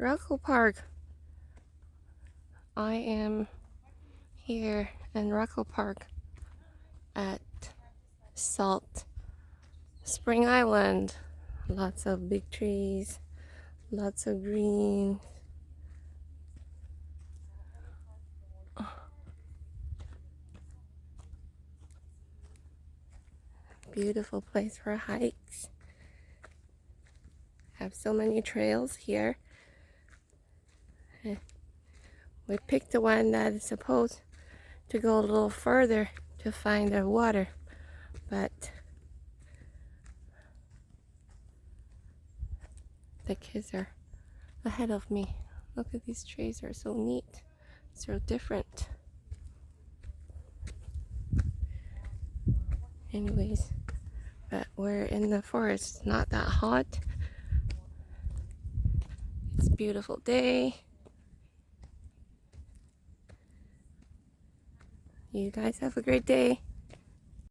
Rocco Park. I am here in Rocco Park at Salt Spring Island. Lots of big trees, lots of green. Beautiful place for hikes. Have so many trails here. We picked the one that is supposed to go a little further to find the water, but the kids are ahead of me. Look at these trees, are so neat, so different. Anyways, but we're in the forest. It's not that hot. It's a beautiful day. You guys have a great day.